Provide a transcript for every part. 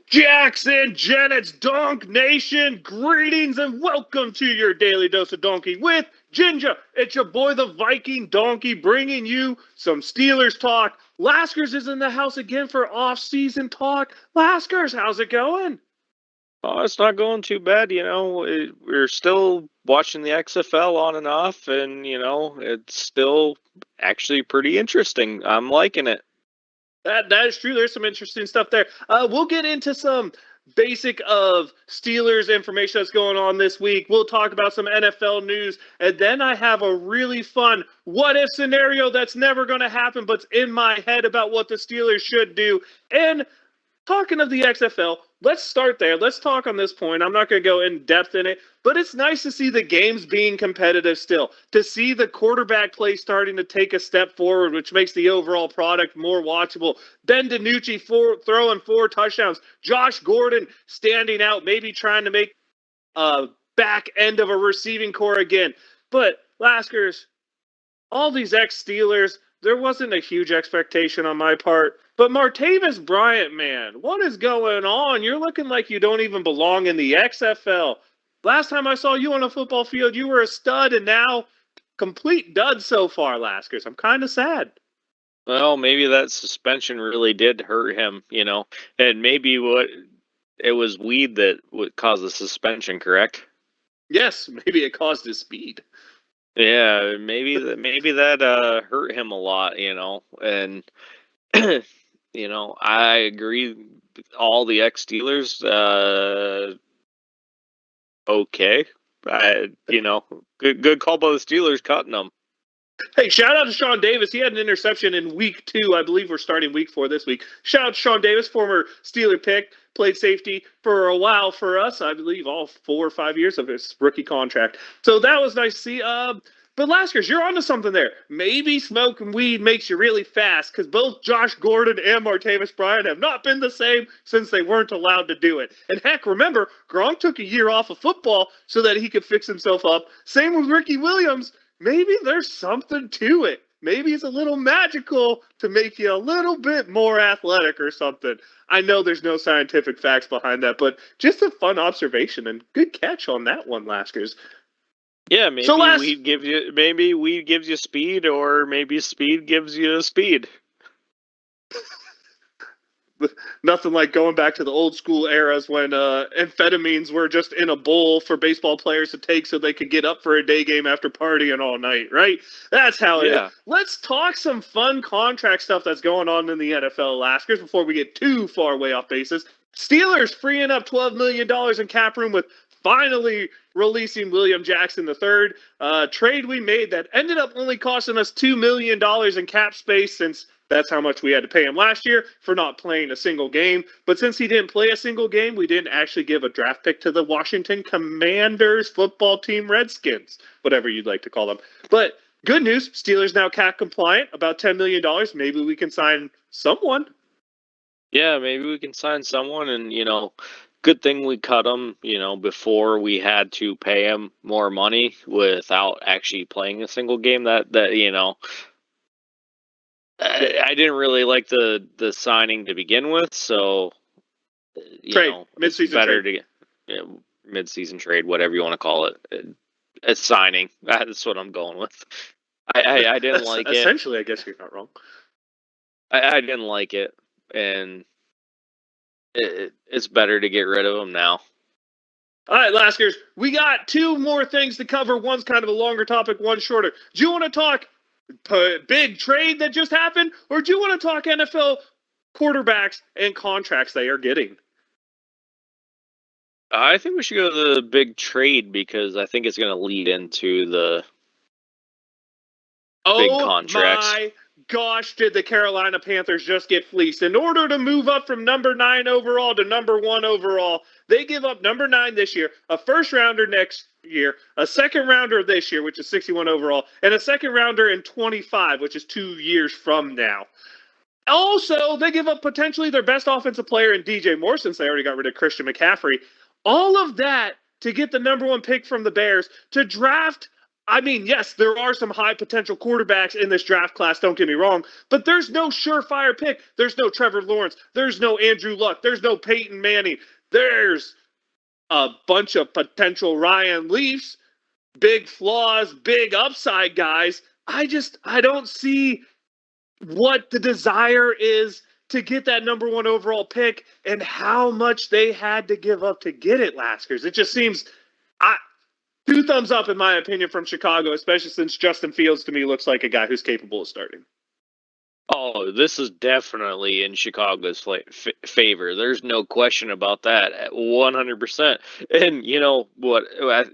Jackson, Janet's Donk Nation, greetings and welcome to your daily dose of donkey with Ginger. It's your boy, the Viking Donkey, bringing you some Steelers talk. Laskers is in the house again for off-season talk. Laskers, how's it going? Oh, it's not going too bad, we're still watching the XFL on and off, and, it's still actually pretty interesting. I'm liking it. That is true. There's some interesting stuff there. We'll get into some basic of Steelers information that's going on this week. We'll talk about some NFL news, and then I have a really fun what if scenario that's never going to happen, but's in my head about what the Steelers should do. And talking of the XFL, let's start there. Let's talk on this point. I'm not going to go in depth in it, but it's nice to see the games being competitive still, to see the quarterback play starting to take a step forward, which makes the overall product more watchable. Ben DiNucci throwing 4 touchdowns. Josh Gordon standing out, maybe trying to make a back end of a receiving core again. But, Laskers, all these ex-Steelers, there wasn't a huge expectation on my part. But Martavis Bryant, man, what is going on? You're looking like you don't even belong in the XFL. Last time I saw you on a football field, you were a stud, and now complete dud so far, Laskers. I'm kind of sad. Well, maybe that suspension really did hurt him, and maybe it was weed that would cause the suspension, correct? Yes, maybe it caused his speed. Yeah, maybe that hurt him a lot, and I agree. All the ex-Steelers, okay. Good call by the Steelers cutting them. Hey, shout out to Sean Davis. He had an interception in week 2. I believe we're starting week 4 this week. Shout out to Sean Davis, former Steeler pick, played safety for a while for us. I believe all 4 or 5 years of his rookie contract. So that was nice to see. But Laskers, you're onto something there. Maybe smoking weed makes you really fast, because both Josh Gordon and Martavis Bryant have not been the same since they weren't allowed to do it. And heck, remember, Gronk took a year off of football so that he could fix himself up. Same with Ricky Williams. Maybe there's something to it. Maybe it's a little magical to make you a little bit more athletic or something. I know there's no scientific facts behind that, but just a fun observation and good catch on that one, Laskers. Yeah, maybe weed gives you speed, or maybe speed gives you speed. Nothing like going back to the old school eras when amphetamines were just in a bowl for baseball players to take so they could get up for a day game after partying all night, right? That's how it is. Let's talk some fun contract stuff that's going on in the NFL, Laskers, before we get too far way off basis. Steelers freeing up $12 million in cap room with finally releasing William Jackson III. Trade we made that ended up only costing us $2 million in cap space, since that's how much we had to pay him last year for not playing a single game. But since he didn't play a single game, we didn't actually give a draft pick to the Washington Commanders football team, Redskins, whatever you'd like to call them. But good news, Steelers now cap compliant, about $10 million. Maybe we can sign someone. Yeah, maybe we can sign someone, and, good thing we cut him, before we had to pay him more money without actually playing a single game. I didn't really like the signing to begin with, so mid-season better trade. to get mid-season trade, whatever you want to call it. A signing. That's what I'm going with. I didn't like it. Essentially, I guess you're not wrong. I didn't like it, and it's better to get rid of him now. All right, Laskers, we got 2 more things to cover. One's kind of a longer topic, one shorter. Do you want to talk big trade that just happened, or do you want to talk NFL quarterbacks and contracts they are getting? I think we should go to the big trade, because I think it's going to lead into the big contracts. Oh my gosh, did the Carolina Panthers just get fleeced? In order to move up from number 9 overall to number 1 overall, they give up number 9 this year, a first rounder next year, a second rounder this year, which is 61 overall, and a second rounder in 25, which is 2 years from now. Also, they give up potentially their best offensive player in DJ Moore, since they already got rid of Christian McCaffrey. All of that to get the number 1 pick from the Bears, to draft I mean, yes, there are some high potential quarterbacks in this draft class, don't get me wrong, but there's no surefire pick. There's no Trevor Lawrence. There's no Andrew Luck. There's no Peyton Manning. There's a bunch of potential Ryan Leafs, big flaws, big upside guys. I don't see what the desire is to get that number one overall pick and how much they had to give up to get it, Laskers. It just seems I two thumbs up in my opinion from Chicago, especially since Justin Fields to me looks like a guy who's capable of starting. Oh, this is definitely in Chicago's favor. There's no question about that. 100%. And you know what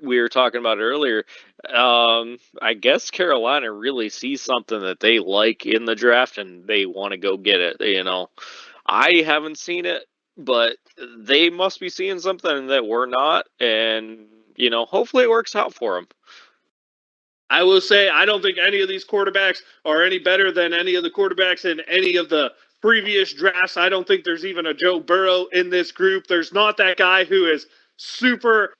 we were talking about earlier? I guess Carolina really sees something that they like in the draft and they want to go get it. You know, I haven't seen it, but they must be seeing something that we're not. And, you know, hopefully it works out for them. I will say I don't think any of these quarterbacks are any better than any of the quarterbacks in any of the previous drafts. I don't think there's even a Joe Burrow in this group. There's not that guy who is super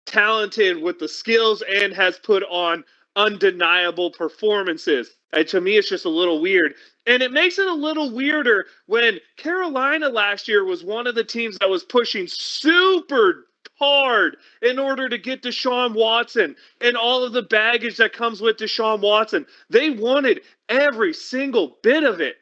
talented with the skills and has put on undeniable performances. And to me, it's just a little weird. And it makes it a little weirder when Carolina last year was one of the teams that was pushing super hard in order to get Deshaun Watson and all of the baggage that comes with Deshaun Watson. They wanted every single bit of it.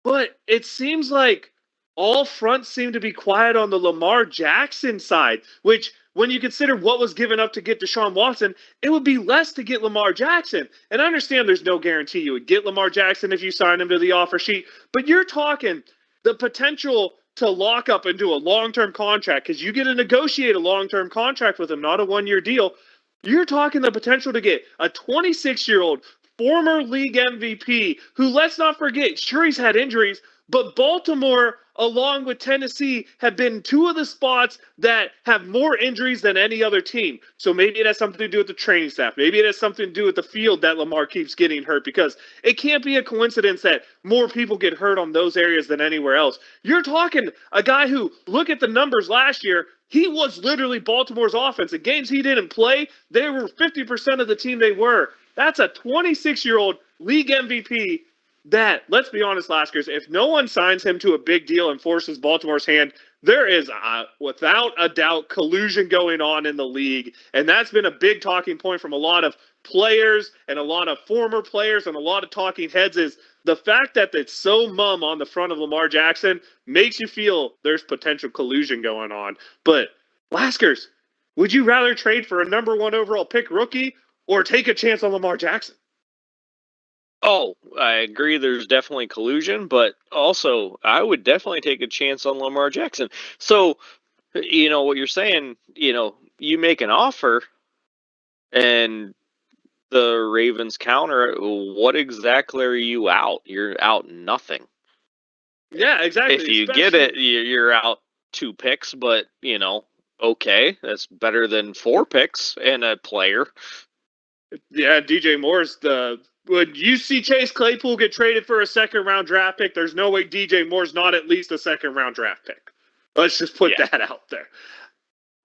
But it seems like all fronts seem to be quiet on the Lamar Jackson side, which when you consider what was given up to get Deshaun Watson, it would be less to get Lamar Jackson. And I understand there's no guarantee you would get Lamar Jackson if you sign him to the offer sheet, but you're talking the potential to lock up into a long-term contract because you get to negotiate a long-term contract with him, not a one-year deal. You're talking the potential to get a 26-year-old former league MVP who, let's not forget, sure, he's had injuries, but Baltimore, along with Tennessee, have been two of the spots that have more injuries than any other team. So maybe it has something to do with the training staff. Maybe it has something to do with the field that Lamar keeps getting hurt, because it can't be a coincidence that more people get hurt on those areas than anywhere else. You're talking a guy who, look at the numbers last year, he was literally Baltimore's offense. In games he didn't play, they were 50% of the team they were. That's a 26-year-old league MVP that, let's be honest, Laskers, if no one signs him to a big deal and forces Baltimore's hand, there is, without a doubt, collusion going on in the league. And that's been a big talking point from a lot of players and a lot of former players and a lot of talking heads is the fact that it's so mum on the front of Lamar Jackson makes you feel there's potential collusion going on. But, Laskers, would you rather trade for a number one overall pick rookie or take a chance on Lamar Jackson? Oh, I agree. There's definitely collusion, but also I would definitely take a chance on Lamar Jackson. So, you know what you're saying, you know, you make an offer and the Ravens counter, what exactly are you out? You're out nothing. Yeah, exactly. If you get it, you're out 2 picks, but, you know, okay, that's better than 4 picks and a player. Yeah, DJ Moore's the. Would you see Chase Claypool get traded for a second-round draft pick? There's no way DJ Moore's not at least a second-round draft pick. Let's just put that out there.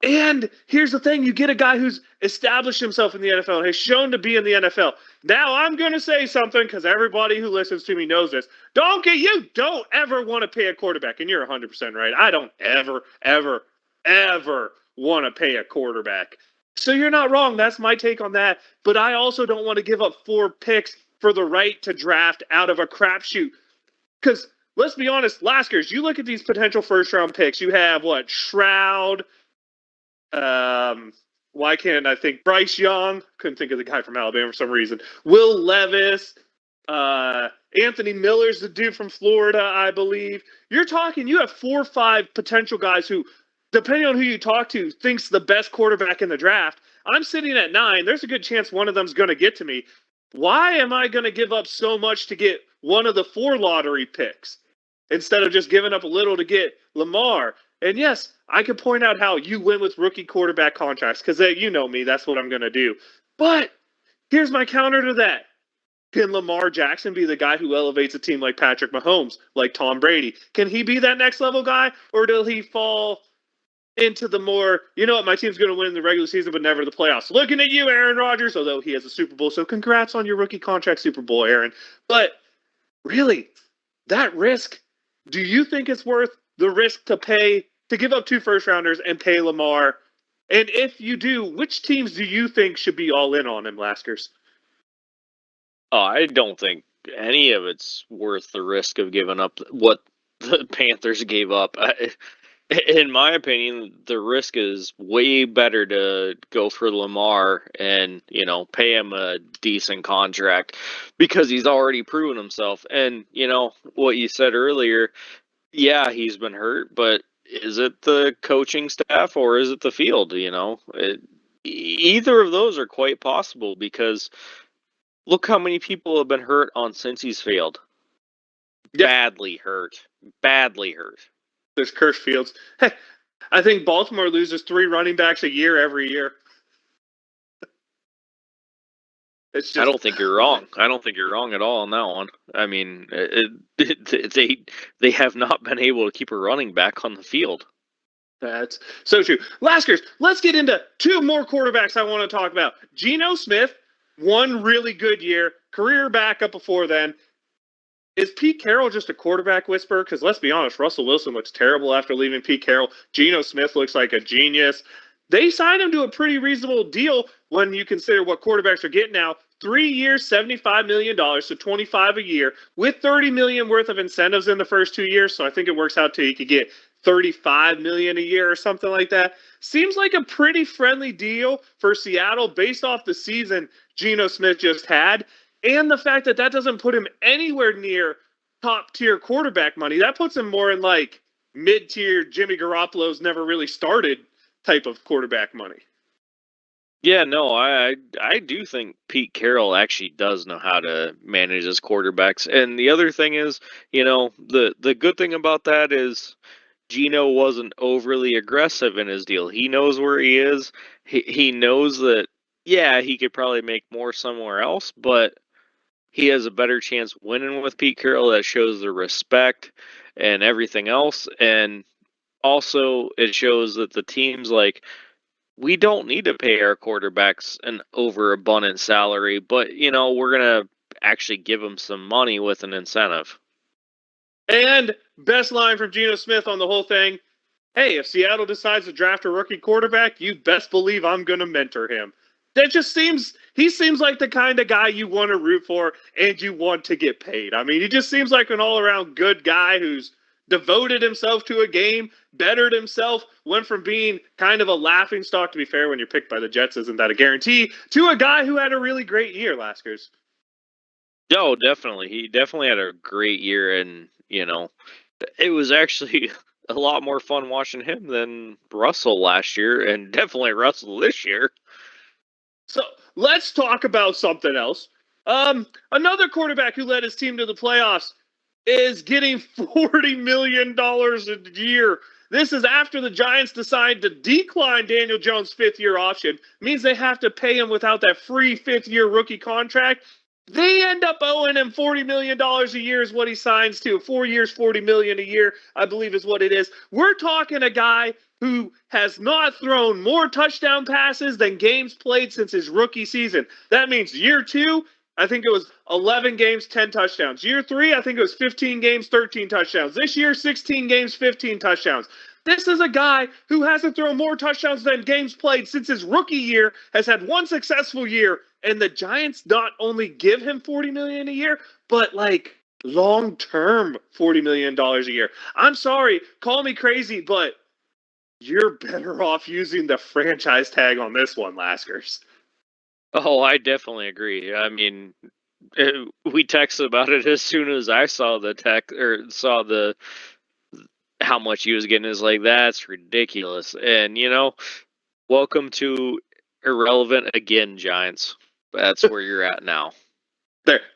And here's the thing. You get a guy who's established himself in the NFL, has shown to be in the NFL. Now, I'm going to say something because everybody who listens to me knows this. You don't ever want to pay a quarterback, and you're 100% right. I don't ever want to pay a quarterback. So you're not wrong. That's my take on that. But I also don't want to give up 4 picks for the right to draft out of a crapshoot. Because let's be honest, Laskers, you look at these potential first-round picks. You have, Shroud. Why can't I think Bryce Young? Couldn't think of the guy from Alabama for some reason. Will Levis. Anthony Miller's the dude from Florida, I believe. You have 4 or 5 potential guys who, depending on who you talk to, thinks the best quarterback in the draft. I'm sitting at 9. There's a good chance one of them's going to get to me. Why am I going to give up so much to get one of the 4 lottery picks instead of just giving up a little to get Lamar? And yes, I could point out how you win with rookie quarterback contracts because you know me, that's what I'm going to do. But here's my counter to that. Can Lamar Jackson be the guy who elevates a team like Patrick Mahomes, like Tom Brady? Can he be that next level guy, or will he fall into the more, you know what, my team's going to win in the regular season, but never the playoffs. Looking at you, Aaron Rodgers, although he has a Super Bowl, so congrats on your rookie contract Super Bowl, Aaron. But really, that risk, do you think it's worth the risk to give up 2 first rounders and pay Lamar? And if you do, which teams do you think should be all in on him, Laskers? Oh, I don't think any of it's worth the risk of giving up what the Panthers gave up. In my opinion, the risk is way better to go for Lamar and, pay him a decent contract because he's already proven himself. And, what you said earlier, yeah, he's been hurt, but is it the coaching staff or is it the field? Either of those are quite possible because look how many people have been hurt on since he's failed. Yeah. Badly hurt. Badly hurt. There's cursed fields. Hey, I think Baltimore loses 3 running backs a year every year. It's just, I don't think you're wrong. I don't think you're wrong at all on that one. I mean, they have not been able to keep a running back on the field. That's so true. Laskers, let's get into 2 more quarterbacks I want to talk about. Geno Smith, 1 really good year, career backup before then. Is Pete Carroll just a quarterback whisperer? Because let's be honest, Russell Wilson looks terrible after leaving Pete Carroll. Geno Smith looks like a genius. They signed him to a pretty reasonable deal when you consider what quarterbacks are getting now. 3 years, $75 million, so $25 a year, with $30 million worth of incentives in the first 2 years. So I think it works out to you could get $35 million a year or something like that. Seems like a pretty friendly deal for Seattle based off the season Geno Smith just had. And the fact that doesn't put him anywhere near top-tier quarterback money. That puts him more in like mid-tier Jimmy Garoppolo's never really started type of quarterback money. Yeah, no, I do think Pete Carroll actually does know how to manage his quarterbacks. And the other thing is, the good thing about that is Geno wasn't overly aggressive in his deal. He knows where he is. He knows that, yeah, he could probably make more somewhere else, but he has a better chance winning with Pete Carroll. That shows the respect and everything else. And also, it shows that the team's like, we don't need to pay our quarterbacks an overabundant salary, but, we're going to actually give them some money with an incentive. And best line from Geno Smith on the whole thing, hey, if Seattle decides to draft a rookie quarterback, you best believe I'm going to mentor him. That just he seems like the kind of guy you want to root for and you want to get paid. I mean, he just seems like an all-around good guy who's devoted himself to a game, bettered himself, went from being kind of a laughingstock, to be fair, when you're picked by the Jets, isn't that a guarantee, to a guy who had a really great year, Laskers. Oh, definitely. He definitely had a great year, and, it was actually a lot more fun watching him than Russell last year, and definitely Russell this year. So let's talk about something else. Another quarterback who led his team to the playoffs is getting $40 million a year. This is after the Giants decide to decline Daniel Jones' 5th-year option. It means they have to pay him without that free 5th-year rookie contract. They end up owing him $40 million a year is what he signs to. 4 years, $40 million a year, I believe is what it is. We're talking a guy who has not thrown more touchdown passes than games played since his rookie season. That means year 2, I think it was 11 games, 10 touchdowns. Year 3, I think it was 15 games, 13 touchdowns. This year, 16 games, 15 touchdowns. This is a guy who hasn't thrown more touchdowns than games played since his rookie year, has had 1 successful year, and the Giants not only give him $40 million a year, but like long-term $40 million a year. I'm sorry, call me crazy, but you're better off using the franchise tag on this one, Laskers. Oh, I definitely agree. I mean, we texted about it as soon as I saw the text or saw the how much he was getting. Is like, that's ridiculous. And welcome to irrelevant again, Giants. That's where you're at now.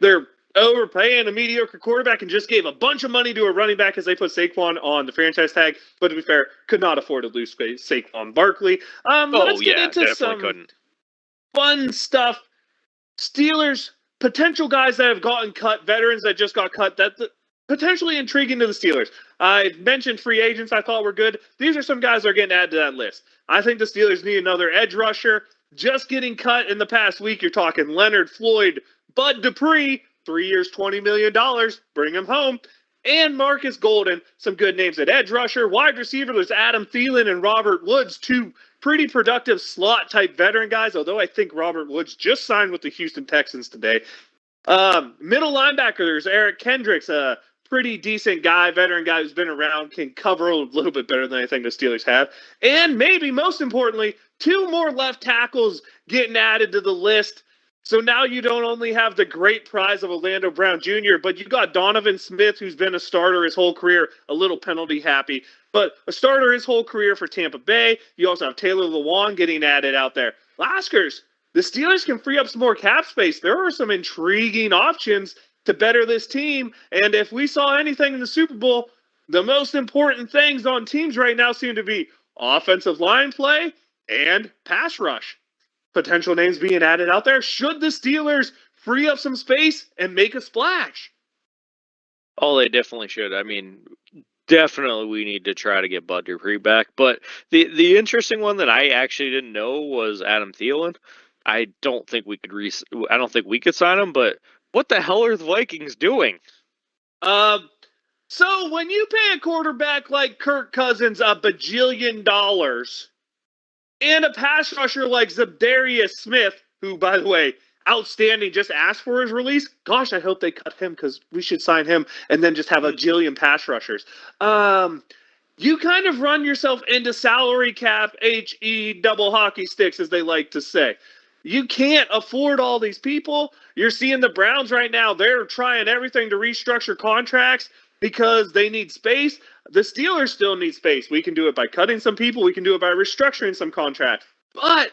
They're overpaying a mediocre quarterback and just gave a bunch of money to a running back as they put Saquon on the franchise tag. But to be fair, could not afford to lose Saquon Barkley. Let's get into some fun stuff. Steelers, potential guys that have gotten cut, veterans that just got cut. potentially intriguing to the Steelers. I mentioned free agents I thought were good. These are some guys that are getting added to that list. I think the Steelers need another edge rusher. Just getting cut in the past week, you're talking Leonard Floyd, Bud Dupree, 3 years, $20 million. Bring him home. And Marcus Golden, some good names at edge rusher. Wide receiver, there's Adam Thielen and Robert Woods, two pretty productive slot-type veteran guys, although I think Robert Woods just signed with the Houston Texans today. Middle linebacker, there's Eric Kendricks, a pretty decent guy, veteran guy who's been around, can cover a little bit better than I think the Steelers have. And maybe most importantly, two more left tackles getting added to the list. So now you don't only have the great prize of Orlando Brown Jr., but you got Donovan Smith, who's been a starter his whole career, a little penalty happy, but a starter his whole career for Tampa Bay. You also have Taylor Lewan getting added out there. Laskers, the Steelers can free up some more cap space. There are some intriguing options to better this team. And if we saw anything in the Super Bowl, the most important things on teams right now seem to be offensive line play and pass rush. Potential names being added out there. Should the Steelers free up some space and make a splash? Oh, they definitely should. I mean, definitely we need to try to get Bud Dupree back. But the interesting one that I actually didn't know was Adam Thielen. I don't think we could sign him, but what the hell are the Vikings doing? So when you pay a quarterback like Kirk Cousins a bajillion dollars and a pass rusher like Zadarius Smith, who, by the way, outstanding, just asked for his release. Gosh, I hope they cut him because we should sign him and then just have a jillion pass rushers. You kind of run yourself into salary cap, HE, double hockey sticks, as they like to say. You can't afford all these people. You're seeing the Browns right now. They're trying everything to restructure contracts because they need space. The Steelers still need space. We can do it by cutting some people. We can do it by restructuring some contracts. But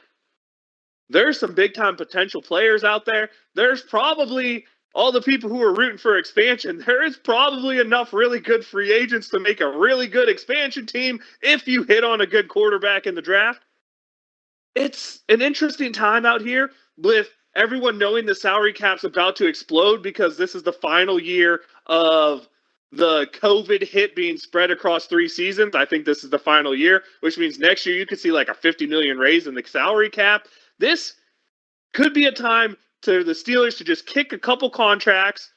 there's some big-time potential players out there. There's probably all the people who are rooting for expansion. There is probably enough really good free agents to make a really good expansion team if you hit on a good quarterback in the draft. It's an interesting time out here with everyone knowing the salary cap's about to explode because this is the final year of the COVID hit being spread across 3 seasons. I think this is the final year, which means next year you could see like a $50 million raise in the salary cap. This could be a time to the Steelers to just kick a couple contracts,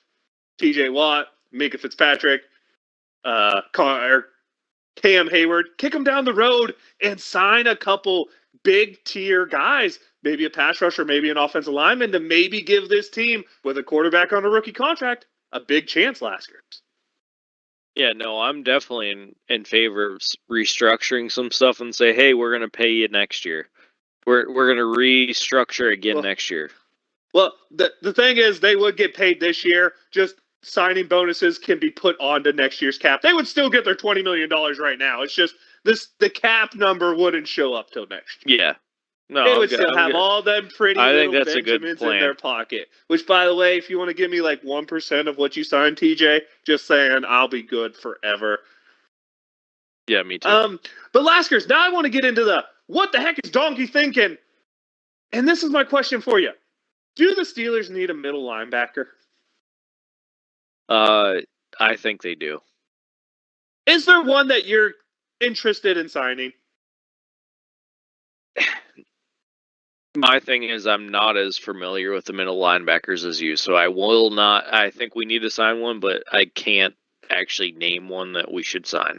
TJ Watt, Minka Fitzpatrick, Cam Hayward, kick them down the road and sign a couple big tier guys, maybe a pass rusher, maybe an offensive lineman, to maybe give this team with a quarterback on a rookie contract a big chance last year. Yeah, no, I'm definitely in favor of restructuring some stuff and say, hey, we're going to pay you next year. We're going to restructure again next year. Well, the thing is, they would get paid this year. Just signing bonuses can be put onto next year's cap. They would still get their $20 million right now. It's just the cap number wouldn't show up till next year. Yeah. No, they would still have all them pretty little Benjamins in their pocket. Which, by the way, if you want to give me like 1% of what you signed, TJ, just saying, I'll be good forever. Yeah, me too. But Laskers, now I want to get into the what the heck is Donkey thinking? And this is my question for you. Do the Steelers need a middle linebacker? I think they do. Is there one that you're interested in signing? My thing is I'm not as familiar with the middle linebackers as you, so I will not. I think we need to sign one, but I can't actually name one that we should sign.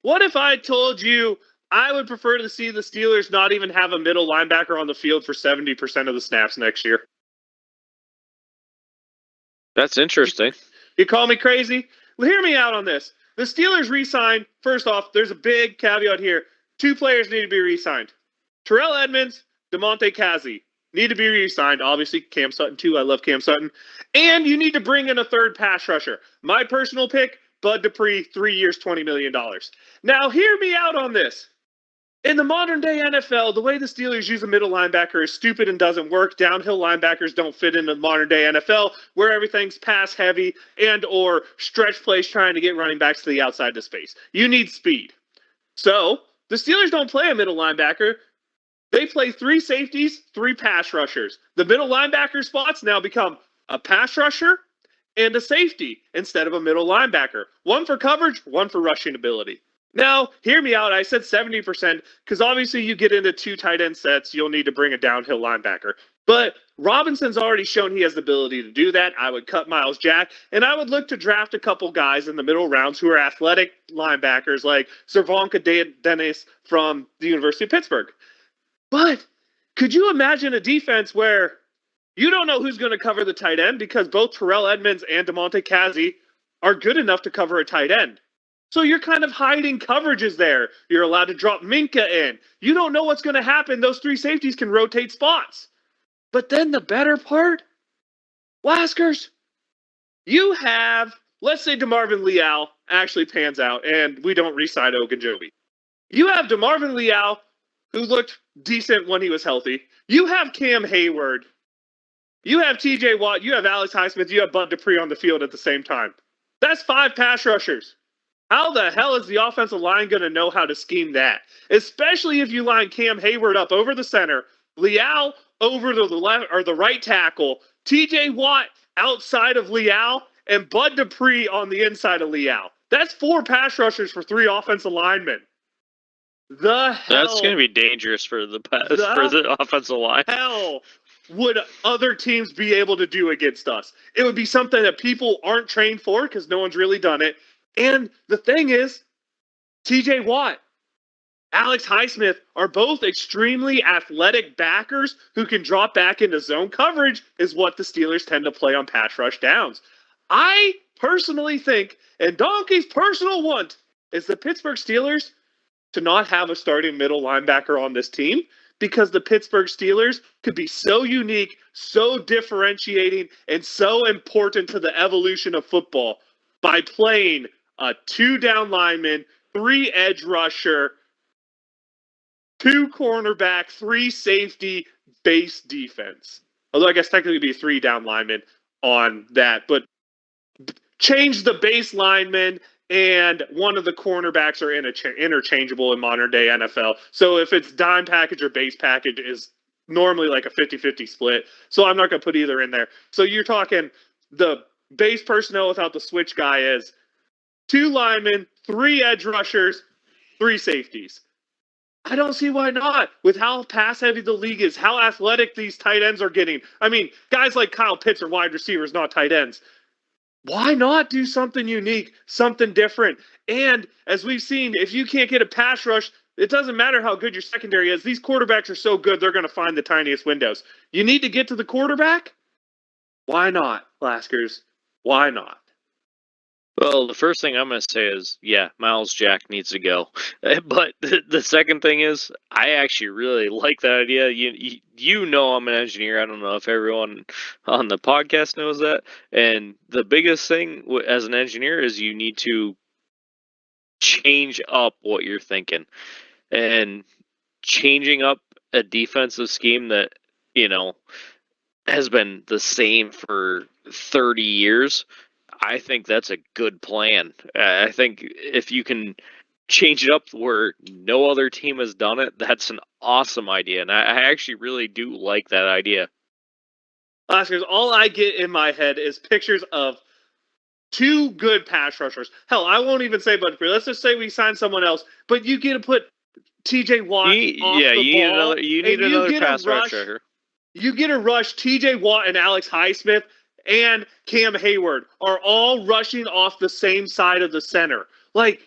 What if I told you I would prefer to see the Steelers not even have a middle linebacker on the field for 70% of the snaps next year? That's interesting. You call me crazy? Well, hear me out on this. The Steelers re-signed. First off, there's a big caveat here. 2 players need to be re-signed. Terrell Edmonds, DeMonte Cassie need to be re-signed. Obviously, Cam Sutton too. I love Cam Sutton. And you need to bring in a third pass rusher. My personal pick, Bud Dupree, 3 years, $20 million. Now, hear me out on this. In the modern day NFL, the way the Steelers use a middle linebacker is stupid and doesn't work. Downhill linebackers don't fit into the modern day NFL where everything's pass heavy and or stretch plays trying to get running backs to the outside to space. You need speed. So the Steelers don't play a middle linebacker. They play 3 safeties, 3 pass rushers. The middle linebacker spots now become a pass rusher and a safety instead of a middle linebacker. One for coverage, one for rushing ability. Now, hear me out. I said 70% because obviously you get into 2 tight end sets, you'll need to bring a downhill linebacker. But Robinson's already shown he has the ability to do that. I would cut Miles Jack, and I would look to draft a couple guys in the middle rounds who are athletic linebackers like Cervanka Dennis from the University of Pittsburgh. But could you imagine a defense where you don't know who's going to cover the tight end because both Terrell Edmonds and DeMonte Casey are good enough to cover a tight end? So you're kind of hiding coverages there. You're allowed to drop Minka in. You don't know what's going to happen. Those 3 safeties can rotate spots. But then the better part, Laskers, you have, let's say DeMarvin Leal actually pans out and we don't re-sign Ogunjobi. You have DeMarvin Leal, who looked decent when he was healthy. You have Cam Hayward. You have TJ Watt. You have Alex Highsmith. You have Bud Dupree on the field at the same time. That's 5 pass rushers. How the hell is the offensive line going to know how to scheme that? Especially if you line Cam Hayward up over the center, Leal over to the left or the right tackle, TJ Watt outside of Leal, and Bud Dupree on the inside of Leal. That's 4 pass rushers for 3 offensive linemen. The hell? That's going to be dangerous for the offensive line. Hell would other teams be able to do against us? It would be something that people aren't trained for because no one's really done it. And the thing is, TJ Watt, Alex Highsmith are both extremely athletic backers who can drop back into zone coverage is what the Steelers tend to play on pass rush downs. I personally think, and Donkey's personal want, is the Pittsburgh Steelers to not have a starting middle linebacker on this team because the Pittsburgh Steelers could be so unique, so differentiating, and so important to the evolution of football by playing a 2 down lineman, 3 edge rusher, 2 cornerback, 3 safety base defense. Although I guess technically it'd be 3 down linemen on that, but change the base lineman and one of the cornerbacks are interchangeable in modern day NFL. So if it's dime package or base package is normally like a 50-50 split. So I'm not going to put either in there. So you're talking the base personnel without the switch guy is 2 linemen, 3 edge rushers, 3 safeties. I don't see why not. With how pass heavy the league is, how athletic these tight ends are getting. I mean, guys like Kyle Pitts are wide receivers, not tight ends. Why not do something unique, something different? And as we've seen, if you can't get a pass rush, it doesn't matter how good your secondary is. These quarterbacks are so good, they're going to find the tiniest windows. You need to get to the quarterback? Why not, Laskers? Why not? Well, the first thing I'm going to say is, yeah, Miles Jack needs to go. But the second thing is, I actually really like that idea. You know I'm an engineer. I don't know if everyone on the podcast knows that. And the biggest thing as an engineer is you need to change up what you're thinking. And changing up a defensive scheme that, has been the same for 30 years, I think that's a good plan. I think if you can change it up where no other team has done it, that's an awesome idea. And I actually really do like that idea. Oscars, all I get in my head is pictures of 2 good pass rushers. Hell, I won't even say Bud Dupree. Let's just say we sign someone else. But you get to put TJ Watt off the ball. You need another pass rusher. You get a rush. TJ Watt and Alex Highsmith and Cam Hayward are all rushing off the same side of the center. Like,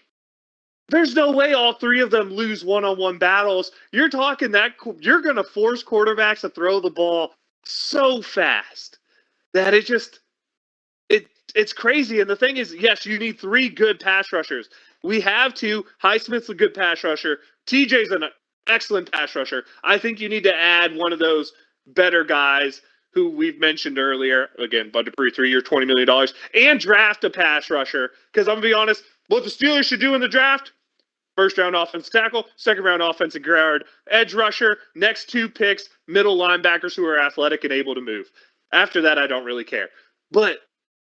there's no way all 3 of them lose one-on-one battles. You're talking that you're going to force quarterbacks to throw the ball so fast that it's crazy. And the thing is, yes, you need 3 good pass rushers. We have 2. Highsmith's a good pass rusher. TJ's an excellent pass rusher. I think you need to add one of those better guys who we've mentioned earlier, again, Bud Dupree, 3-year, $20 million, and draft a pass rusher. Because I'm going to be honest, what the Steelers should do in the draft, 1st-round offensive tackle, 2nd-round offensive guard, edge rusher, next 2 picks, middle linebackers who are athletic and able to move. After that, I don't really care. But,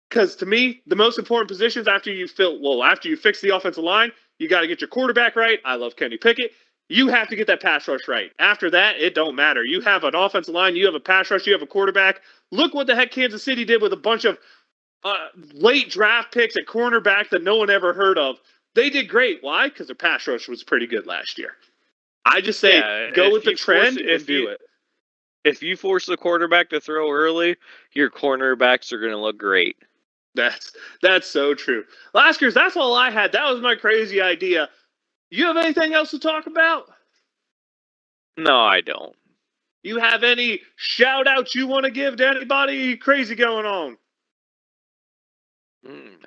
because to me, the most important positions after you fix the offensive line, you got to get your quarterback right. I love Kenny Pickett. You have to get that pass rush right. After that, it don't matter. You have an offensive line, you have a pass rush, you have a quarterback. Look what the heck Kansas City did with a bunch of late draft picks at cornerback that no one ever heard of. They did great. Why? Because their pass rush was pretty good last year. I just say go with the trend and do it. If you force the quarterback to throw early, your cornerbacks are going to look great. That's so true. Laskers, that's all I had. That was my crazy idea. You have anything else to talk about? No, I don't. You have any shout outs you want to give to anybody crazy going on?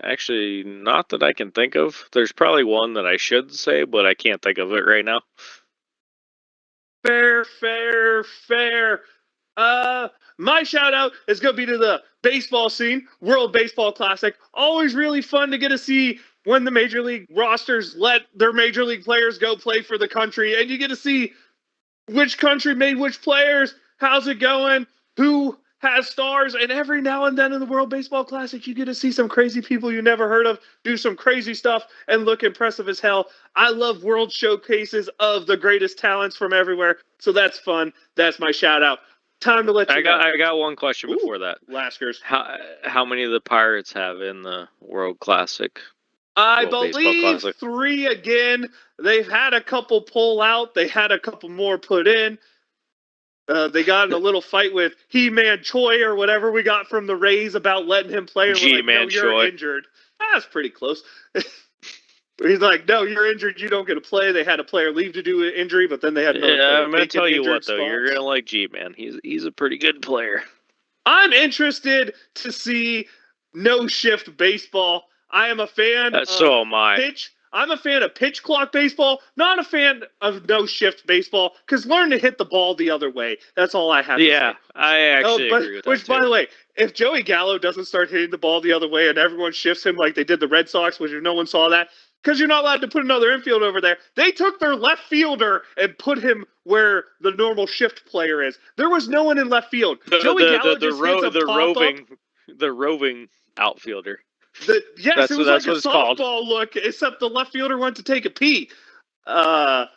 Actually, not that I can think of. There's probably one that I should say, but I can't think of it right now. Fair. My shout out is going to be to the baseball scene, World Baseball Classic. Always really fun to get to see when the major league rosters let their major league players go play for the country, and you get to see which country made which players, how's it going, who has stars, and every now and then in the World Baseball Classic, you get to see some crazy people you never heard of do some crazy stuff and look impressive as hell. I love world showcases of the greatest talents from everywhere, so that's fun. That's my shout out. Time to let you know. I got one question before that. Laskers. How many of the Pirates have in the World Classic? I believe 3 again. They've had a couple pull out. They had a couple more put in. They got in a little fight with He-Man Choi or whatever we got from the Rays about letting him play. G-Man Choi. You're injured. That's pretty close. He's like, no, you're injured. You don't get to play. They had a player leave to do an injury, but then they had another player. I'm going to tell you what, though. You're going to like G-Man. He's a pretty good player. I'm interested to see no-shift baseball. I am a fan of so am I. pitch. I'm a fan of pitch clock baseball, not a fan of no-shift baseball, because learn to hit the ball the other way. That's all I have to say. Yeah, I actually agree with that, Which, by the way, if Joey Gallo doesn't start hitting the ball the other way and everyone shifts him like they did the Red Sox, which no one saw that, because you're not allowed to put another infield over there. They took their left fielder and put him where the normal shift player is. There was no one in left field. Joey Gallo just hits a pop-up. The roving outfielder. It was like a softball look, except the left fielder went to take a pee. All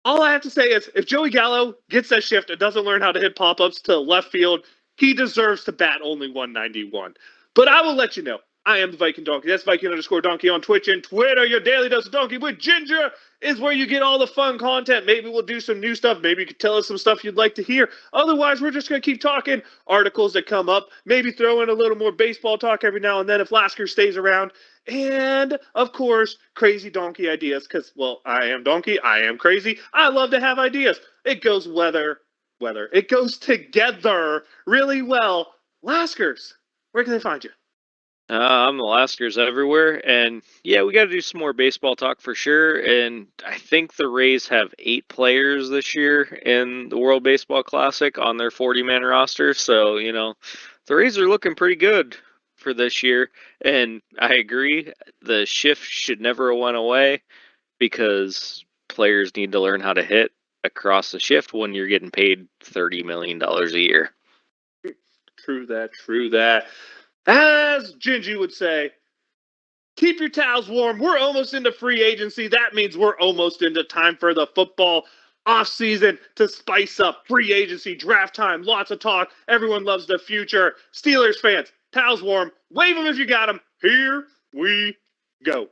I have to say is, if Joey Gallo gets that shift and doesn't learn how to hit pop-ups to left field, he deserves to bat only 191. But I will let you know. I am the Viking Donkey. That's Viking_Donkey on Twitch and Twitter. Your daily dose of donkey with Ginger is where you get all the fun content. Maybe we'll do some new stuff. Maybe you could tell us some stuff you'd like to hear. Otherwise, we're just going to keep talking articles that come up. Maybe throw in a little more baseball talk every now and then if Lasker stays around. And, of course, crazy donkey ideas. Because, well, I am donkey. I am crazy. I love to have ideas. It goes weather. It goes together really well. Laskers, where can they find you? I'm the Laskers everywhere, and yeah, we got to do some more baseball talk for sure. And I think the Rays have 8 players this year in the World Baseball Classic on their 40-man roster. So, the Rays are looking pretty good for this year. And I agree, the shift should never have went away because players need to learn how to hit across the shift when you're getting paid $30 million a year. True that. As Gingy would say, keep your towels warm. We're almost into free agency. That means we're almost into time for the football offseason to spice up free agency, draft time, lots of talk. Everyone loves the future. Steelers fans, towels warm. Wave them if you got them. Here we go.